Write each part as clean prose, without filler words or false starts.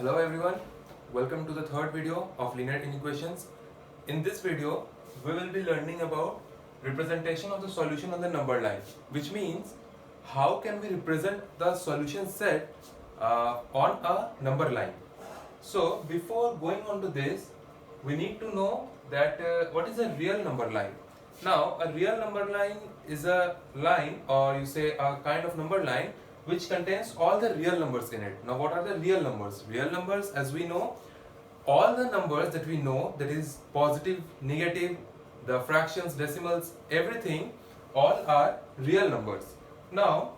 Hello everyone, welcome to the third video of linear inequations. In this video, we will be learning about representation of the solution on the number line, which means how can we represent the solution set on a number line. So before going on to this, we need to know that what is a real number line. Now a real number line is a line, or you say a kind of number line which contains all the real numbers in it. Now what are the real numbers? Real numbers, as we know, all the numbers that we know, that is positive, negative, the fractions, decimals, everything, all are real numbers. Now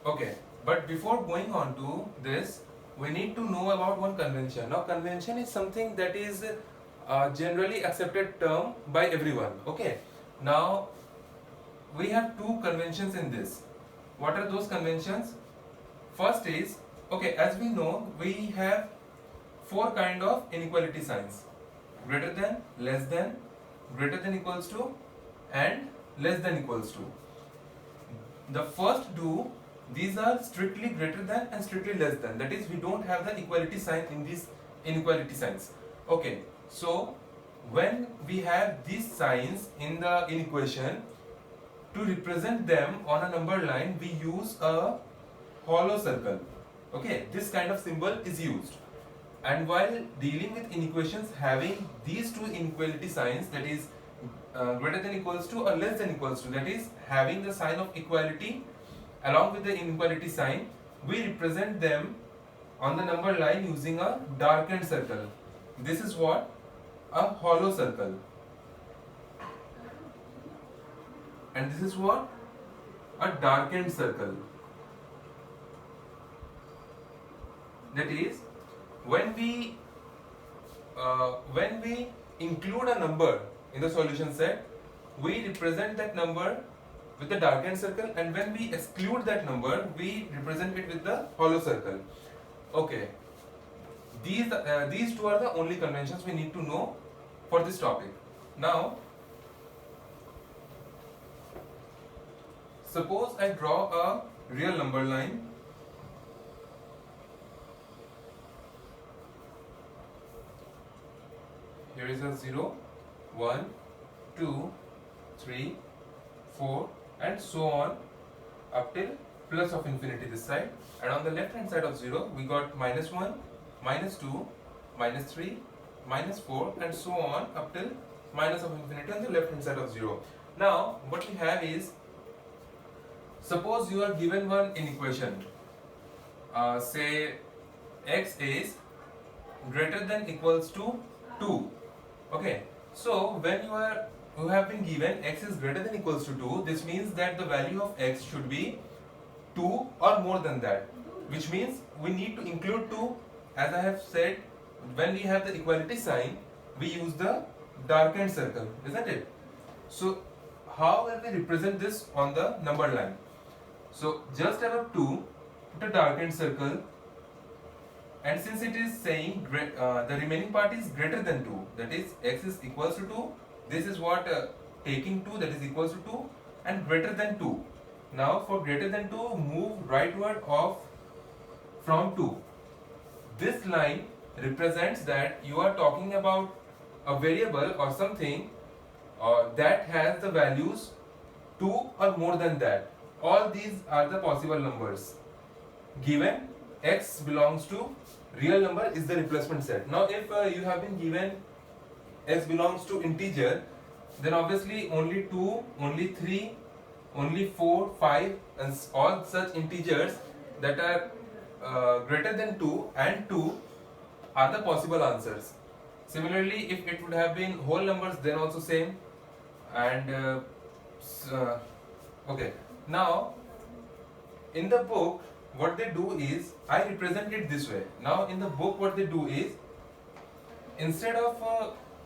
okay, but before going on to this, we need to know about one convention. Now convention is something that is generally accepted term by everyone. Okay, now we have two conventions in this. What are those conventions? First is, okay, as we know, we have four kind of inequality signs: greater than, less than, greater than equals to, and less than equals to. The first two, these are strictly greater than and strictly less than. That is, we don't have the equality sign in these inequality signs. Okay, so when we have these signs in the inequation, to represent them on a number line, we use a hollow circle. Okay, this kind of symbol is used. And while dealing with inequations having these two inequality signs, that is greater than equals to or less than equals to, that is having the sign of equality along with the inequality sign, we represent them on the number line using a darkened circle. This is what? A hollow circle. And this is what? A darkened circle. That is, when we include a number in the solution set, we represent that number with the darkened circle, and when we exclude that number, we represent it with the hollow circle. Okay, these two are the only conventions we need to know for this topic. Now, suppose I draw a real number line. Here is a 0, 1, 2, 3, 4 and so on up till plus of infinity this side, and on the left hand side of 0 we got minus 1, minus 2, minus 3, minus 4 and so on up till minus of infinity on the left hand side of 0. Now what we have is, suppose you are given one inequation, say x is greater than equals to 2. Okay, so when you have been given x is greater than equals to 2, this means that the value of x should be 2 or more than that, which means we need to include 2. As I have said, when we have the equality sign, we use the darkened circle, isn't it? So how will we represent this on the number line? So just above 2, put a darkened circle, and since it is saying the remaining part is greater than 2, that is x is equals to 2, this is what taking 2, that is equals to 2, and greater than 2. Now for greater than 2, move rightward off from 2. This line represents that you are talking about a variable or something that has the values 2 or more than that. All these are the possible numbers. Given x belongs to real number is the replacement set. Now if you have been given x belongs to integer, then obviously only 2, only 3, only 4, 5 and all such integers that are greater than 2 and 2 are the possible answers. Similarly, if it would have been whole numbers, then also same. And okay, now in the book what they do is, I represent it this way. Now in the book what they do is, instead of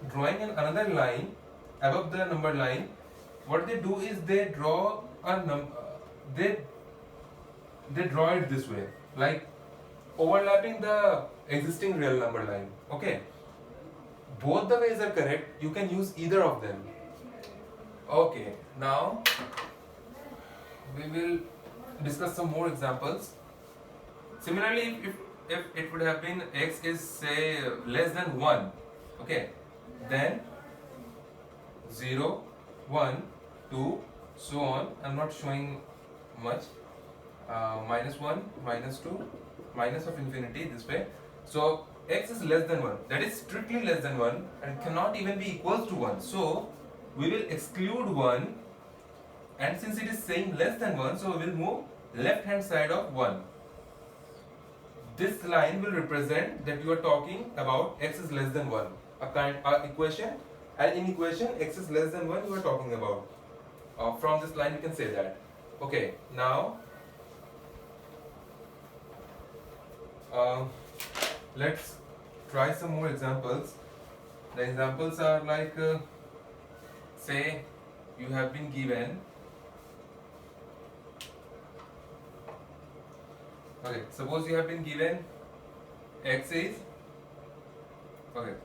drawing another line above the number line, what they do is they draw a they draw it this way, like overlapping the existing real number line. Okay, both the ways are correct, you can use either of them. Okay, now we will discuss some more examples. Similarly, if it would have been x is say less than 1, okay, then 0, 1, 2, so on. I'm not showing much. -1, -2, minus of infinity this way. So x is less than 1, that is strictly less than 1 and cannot even be equals to 1. So we will exclude 1, and since it is saying less than 1, so we will move left hand side of 1. This line will represent that you are talking about x is less than 1. Equation, and in equation x is less than 1 you are talking about. From this line you can say that. Okay, now let's try some more examples. The examples are like say you have been given, okay, suppose you have been given x is, okay,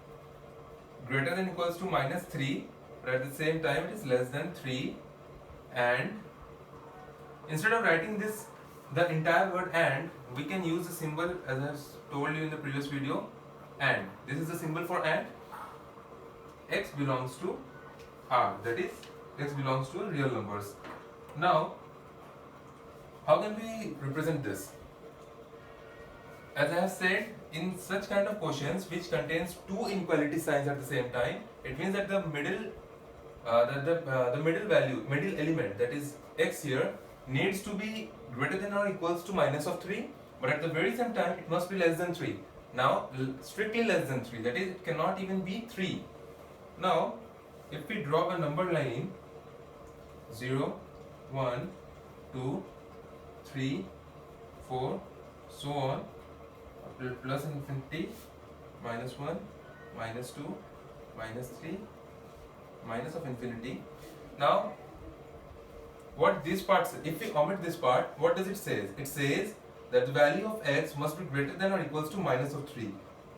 greater than equals to -3, but at the same time it is less than 3, and instead of writing this the entire word and, we can use the symbol as I told you in the previous video, and this is the symbol for and. X belongs to R, that is x belongs to real numbers. Now how can we represent this? As I have said, in such kind of questions which contains two inequality signs at the same time, it means that the middle middle element, that is x here, needs to be greater than or equals to -3, but at the very same time it must be less than 3. Now strictly less than 3, that is it cannot even be 3. Now if we draw a number line 0, 1, 2, 3, 4, so on, up to plus infinity, -1, -2, -3, minus of infinity. Now what this part says, if we omit this part, what does it say? It says that the value of x must be greater than or equals to -3,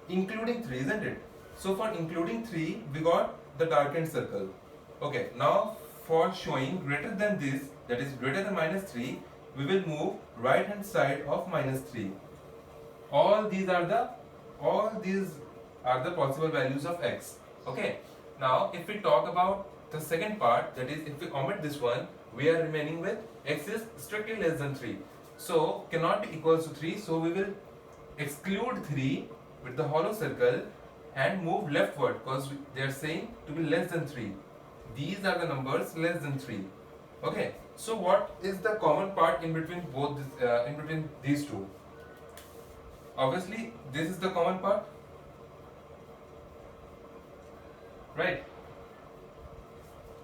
including 3, isn't it? So for including 3, we got the darkened circle. Okay, now for showing greater than this, that is greater than -3, we will move right hand side of -3. All these are the possible values of x. Okay, now if we talk about the second part, that is if we omit this one, we are remaining with x is strictly less than 3, so cannot be equals to 3, so we will exclude 3 with the hollow circle and move leftward, because they are saying to be less than 3. These are the numbers less than 3. Okay, so what is the common part in between both this, in between these two? Obviously this is the common part, right?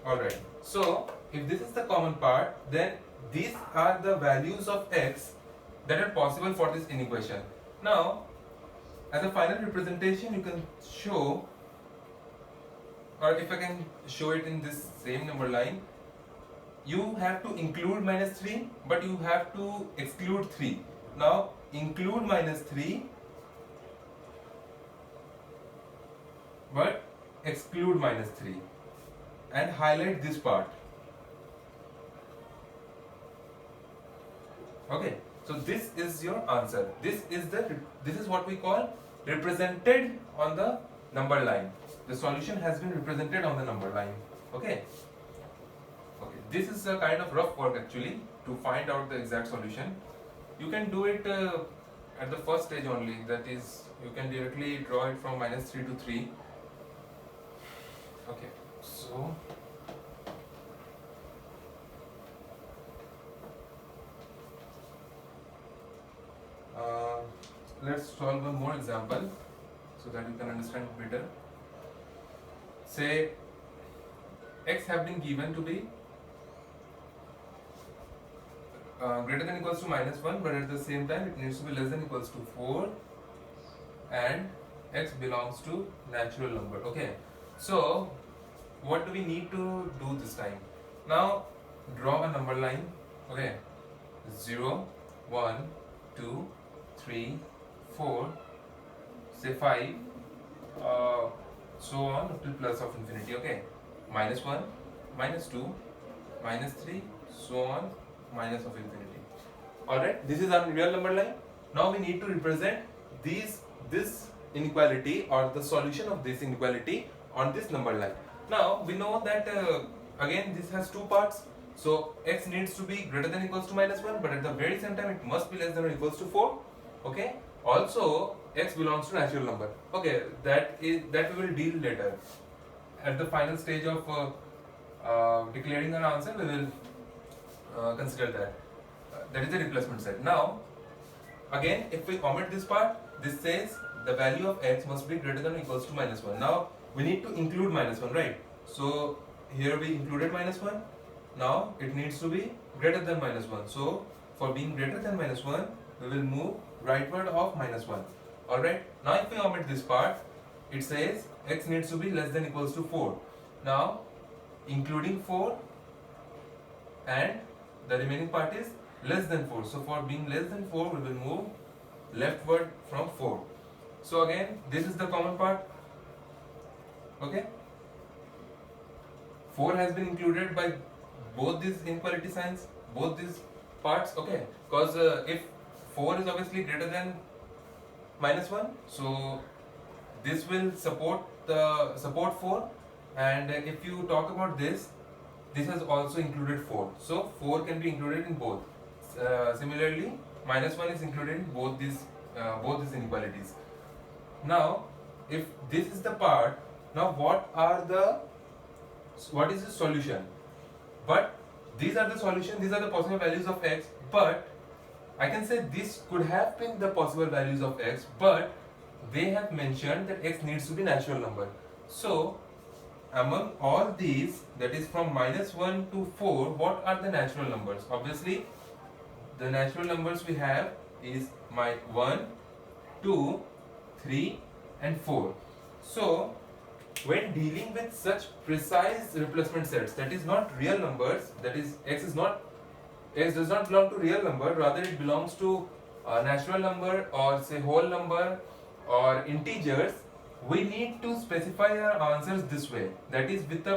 Alright, so if this is the common part, then these are the values of x that are possible for this inequation. Now as a final representation you can show, or if I can show it in this same number line, you have to include -3 but you have to exclude 3. Now include -3 but exclude -3 and highlight this part. Okay, so this is your answer. This is what we call represented on the number line. The solution has been represented on the number line. Okay, this is a kind of rough work actually to find out the exact solution. You can do it at the first stage only, that is you can directly draw it from -3 to 3. Okay, so let's solve one more example so that you can understand better. Say x have been given to be greater than equals to -1, but at the same time it needs to be less than equals to 4, and x belongs to natural number. Okay, so what do we need to do this time? Now draw a number line. Okay, 0, 1, 2, 3, 4, say 5, so on up to plus of infinity. Okay, -1, -2, -3, so on, minus of infinity. Alright, this is our real number line. Now we need to represent this inequality or the solution of this inequality on this number line. Now we know that again this has two parts. So x needs to be greater than equals to -1, but at the very same time it must be less than or equals to 4. Okay. Also x belongs to natural number. Okay, that we will deal later. At the final stage of declaring an answer, we will consider that. That is the replacement set. Now, again, if we omit this part, this says the value of x must be greater than or equals to -1. Now, we need to include -1, right? So, here we included -1. Now, it needs to be greater than -1. So, for being greater than -1, we will move rightward of -1. Alright? Now, if we omit this part, it says x needs to be less than equals to 4. Now, including 4 and the remaining part is less than 4. So, for being less than 4, we will move leftward from 4. So, again, this is the common part. Okay? 4 has been included by both these inequality signs, both these parts. Okay? Because if 4 is obviously greater than -1, so this will support 4, and if you talk about this has also included 4, so 4 can be included in both. Similarly, -1 is included in both these inequalities. Now, if this is the part, now what is the solution? But these are the solution, these are the possible values of x, but I can say this could have been the possible values of x, but they have mentioned that x needs to be natural number. So, among all these, that is from -1 to 4, what are the natural numbers? Obviously, the natural numbers we have is 1, 2, 3 and 4. So, when dealing with such precise replacement sets, that is not real numbers, that is x does not belong to real number, rather it belongs to a natural number or say whole number or integers, we need to specify our answers this way, that is with a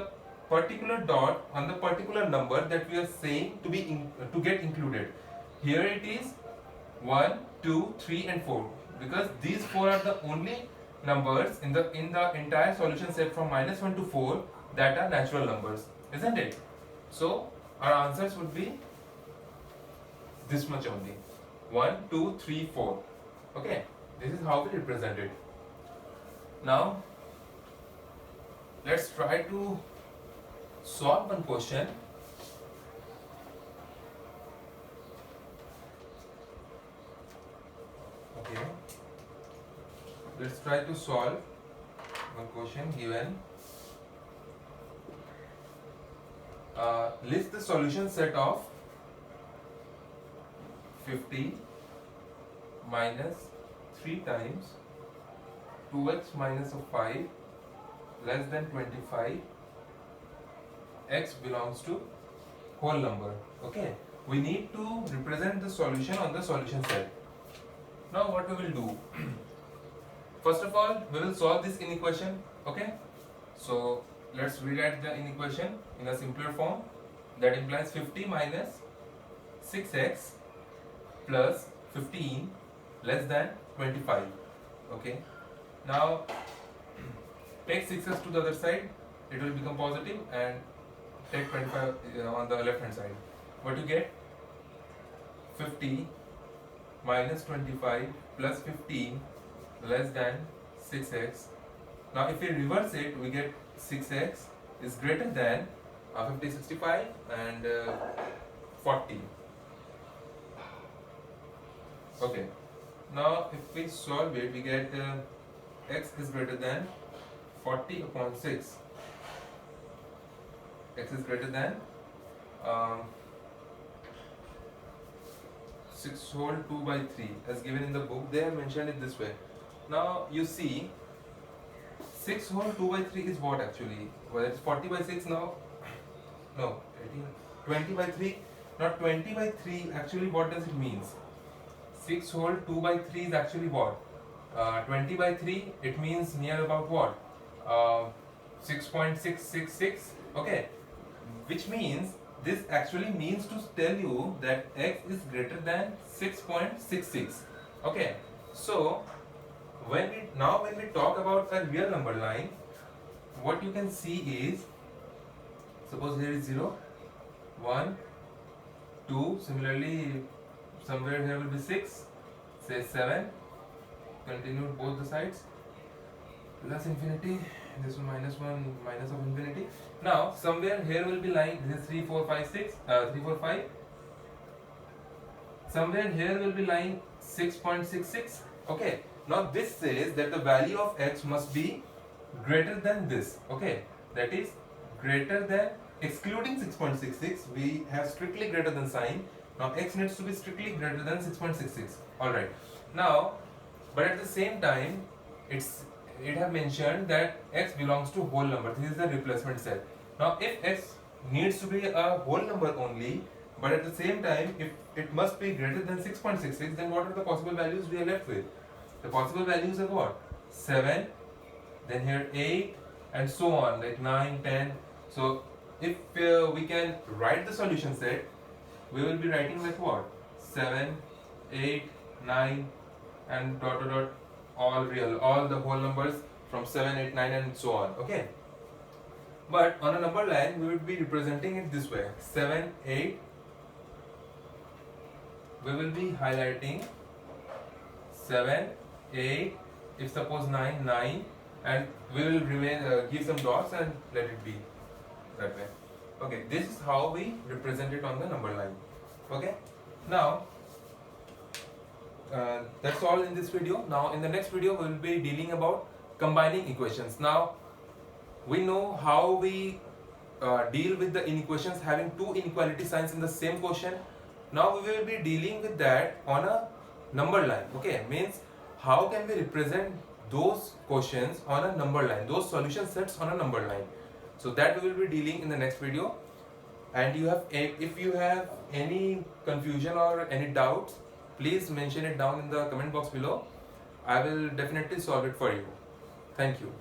particular dot on the particular number that we are saying to get included. Here it is 1, 2, 3 and 4, because these 4 are the only numbers in the entire solution set from -1 to 4 that are natural numbers, isn't it? So our answers would be this much only, 1, 2, 3, 4. Okay, this is how we represent it. Now let's try to solve one question. Okay, let's try to solve one question given. List the solution set of 50 minus 3 times 2x minus 5 less than 25, x belongs to whole number. Okay, we need to represent the solution on the solution set. Now what we will do, first of all we will solve this inequation. Okay, so let's rewrite the inequation in a simpler form. That implies 50 minus 6x plus 15 less than 25. Okay, now take 6x to the other side, it will become positive, and take 25 on the left hand side. What you get? 50 minus 25 plus 15 less than 6x. Now if we reverse it, we get 6x is greater than 50, 65 and 40. Okay, now if we solve it, we get x is greater than 40 upon 6. X is greater than 6 whole 2 by 3 as given in the book. They have mentioned it this way. Now you see 6 whole 2 by 3 is what actually? Well, it's 40 by 6 now. No, 18, 20 by 3. Now 20 by 3 actually what does it means? 6 whole 2 by 3 is actually what? 20 by 3, it means near about what? 6.666. Okay, which means this actually means to tell you that x is greater than 6.66. Okay, so when we talk about a real number line, what you can see is, suppose here is 0, 1, 2, similarly somewhere here will be 6, say 7, continued both the sides, plus infinity, this one minus 1, minus of infinity. Now somewhere here will be line, this is 3, 4, 5, 6, 3, 4, 5. Somewhere here will be line 6.66. Okay, now this says that the value of x must be greater than this. Okay, that is greater than, excluding 6.66, we have strictly greater than sign. Now x needs to be strictly greater than 6.66. Alright, now but at the same time it have mentioned that x belongs to whole number. This is the replacement set. Now if x needs to be a whole number only, but at the same time if it must be greater than 6.66, then what are the possible values we are left with? The possible values are what? 7, then here 8, and so on, like 9, 10. So if we can write the solution set, we will be writing like what? 7, 8, 9, and dot dot dot, all real, all the whole numbers from 7, 8, 9, and so on. Okay, but on a number line we would be representing it this way: 7, 8. We will be highlighting 7, 8. If suppose 9, 9, and we will remain give some dots and let it be that way. Okay, this is how we represent it on the number line. Okay, now that's all in this video. Now in the next video we will be dealing about combining equations. Now we know how we deal with the inequations having two inequality signs in the same quotient. Now we will be dealing with that on a number line. Okay, means how can we represent those quotients on a number line, those solution sets on a number line. So that we will be dealing in the next video. And if you have any confusion or any doubts, please mention it down in the comment box below. I will definitely solve it for you. Thank you.